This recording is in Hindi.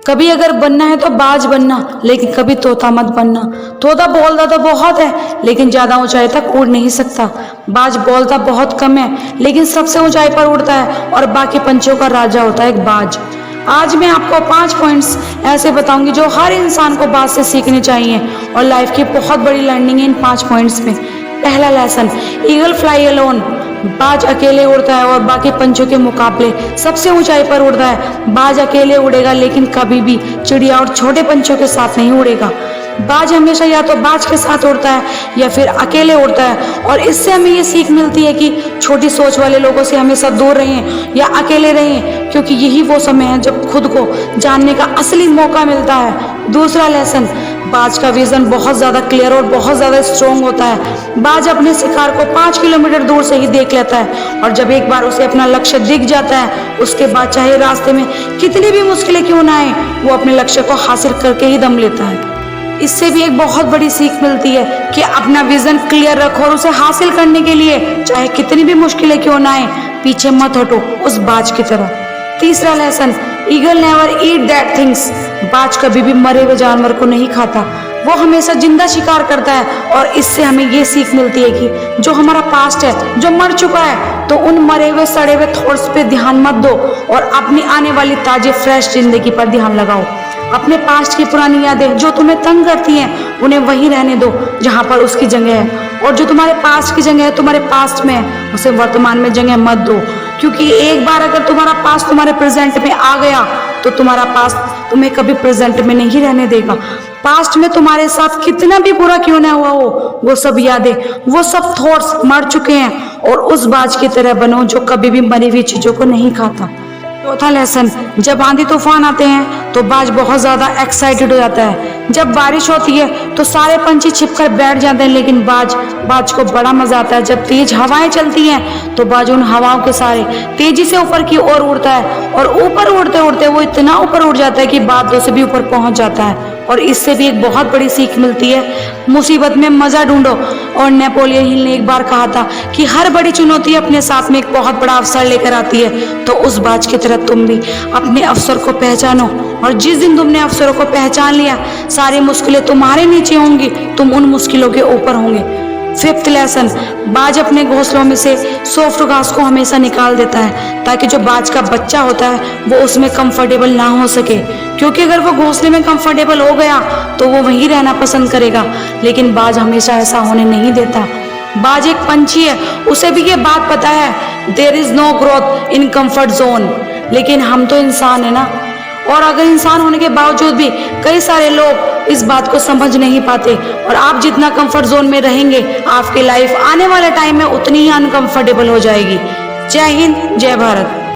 कभी अगर बनना है तो बाज बनना, लेकिन कभी तोता मत बनना। तोता बोलता तो बहुत है, लेकिन ज्यादा ऊंचाई तक उड़ नहीं सकता। बाज बोलता बहुत कम है, लेकिन सबसे ऊंचाई पर उड़ता है और बाकी पंछियों का राजा होता है एक बाज। आज मैं आपको 5 पॉइंट्स ऐसे बताऊंगी जो हर इंसान को बाज से सीखने चाहिए, और लाइफ की बहुत बड़ी लर्निंग है इन 5 पॉइंट्स में। पहला लेसन, ईगल फ्लाई अलोन। बाज अकेले उड़ता है और बाकी पंछियों के मुकाबले सबसे ऊंचाई पर उड़ता है। बाज अकेले उड़ेगा, लेकिन कभी भी चिड़िया और छोटे पंछियों के साथ नहीं उड़ेगा। बाज हमेशा या तो बाज के साथ उड़ता है या फिर अकेले उड़ता है, और इससे हमें ये सीख मिलती है कि छोटी सोच वाले लोगों से हमेशा दूर रहें या अकेले रहें, क्योंकि यही वो समय है जब खुद को जानने का असली मौका मिलता है। दूसरा लेसन, बाज का विजन बहुत ज्यादा क्लियर और बहुत ज्यादा स्ट्रॉन्ग होता है। बाज अपने शिकार को 5 किलोमीटर दूर से ही देख लेता है, और जब एक बार उसे अपना लक्ष्य दिख जाता है, उसके बाद चाहे रास्ते में कितनी भी मुश्किलें क्यों ना आए, वो अपने लक्ष्य को हासिल करके ही दम लेता है। इससे भी एक बहुत बड़ी सीख मिलती है कि अपना विजन क्लियर रखो और उसे हासिल करने के लिए चाहे कितनी भी मुश्किलें क्यों ना आए, पीछे मत हटो उस बाज की तरह। तीसरा लेसन, ईगल नेवर ईट डेड थिंग्स। बाज कभी भी मरे हुए जानवर को नहीं खाता, वो हमेशा जिंदा शिकार करता है। और इससे हमें ये सीख मिलती है कि जो हमारा पास्ट है, जो मर चुका है, तो उन मरे हुए सड़े हुए थॉट्स पे ध्यान मत दो और अपनी आने वाली ताजी फ्रेश जिंदगी पर ध्यान लगाओ। अपने पास्ट की पुरानी यादें जो तुम्हें तंग करती हैं, उन्हें वहीं रहने दो जहां पर उसकी जगह है, और जो तुम्हारे पास्ट की जगह है, तुम्हारे पास्ट में है, उसे वर्तमान में जगह मत दो। क्योंकि एक बार अगर तुम्हारा पास्ट तुम्हारे प्रेजेंट में आ गया, तो तुम्हारा पास्ट तुम्हें कभी प्रेजेंट में नहीं रहने देगा। पास्ट में तुम्हारे साथ कितना भी बुरा क्यों ना हुआ हो, वो सब यादें, वो सब थॉट्स मर चुके हैं, और उस बाज की तरह बनो जो कभी भी मरी हुई चीजों को नहीं खाता। चौथा लेसन, जब आंधी तूफान आते हैं तो बाज बहुत ज्यादा एक्साइटेड हो जाता है। जब बारिश होती है तो सारे पंछी छिपकर बैठ जाते हैं, लेकिन बाज को बड़ा मजा आता है जब तेज हवाएं चलती हैं, तो बाज उन हवाओं के सारे तेजी से ऊपर की ओर उड़ता है, और ऊपर उड़ते उड़ते वो इतना ऊपर उड़ जाता है कि बादलों से भी ऊपर पहुंच जाता है। और इससे भी एक बहुत बड़ी सीख मिलती है, मुसीबत में मजा ढूंढो। और नेपोलियन हिल ने एक बार कहा था कि हर बड़ी चुनौती अपने साथ में एक बहुत बड़ा अवसर लेकर आती है। तो उस बाज की तरह तुम भी अपने अवसर को पहचानो, और जिस दिन तुमने अवसरों को पहचान लिया, सारी मुश्किलें तुम्हारे नीचे होंगी, तुम उन मुश्किलों के ऊपर होंगे। फिफ्थ लेसन, बाज अपने घोंसलों में से सॉफ्ट घास को हमेशा निकाल देता है, ताकि जो बाज का बच्चा होता है वो उसमें कंफर्टेबल ना हो सके। क्योंकि अगर वो घोंसले में कंफर्टेबल हो गया तो वो वहीं रहना पसंद करेगा, लेकिन बाज हमेशा ऐसा होने नहीं देता। बाज एक पंछी है, उसे भी ये बात पता है, there is no growth in comfort zone. लेकिन हम तो इंसान है ना, और अगर इंसान होने के बावजूद भी कई सारे लोग इस बात को समझ नहीं पाते, और आप जितना कंफर्ट जोन में रहेंगे, आपकी लाइफ आने वाले टाइम में उतनी ही अनकंफर्टेबल हो जाएगी। जय हिंद, जय भारत।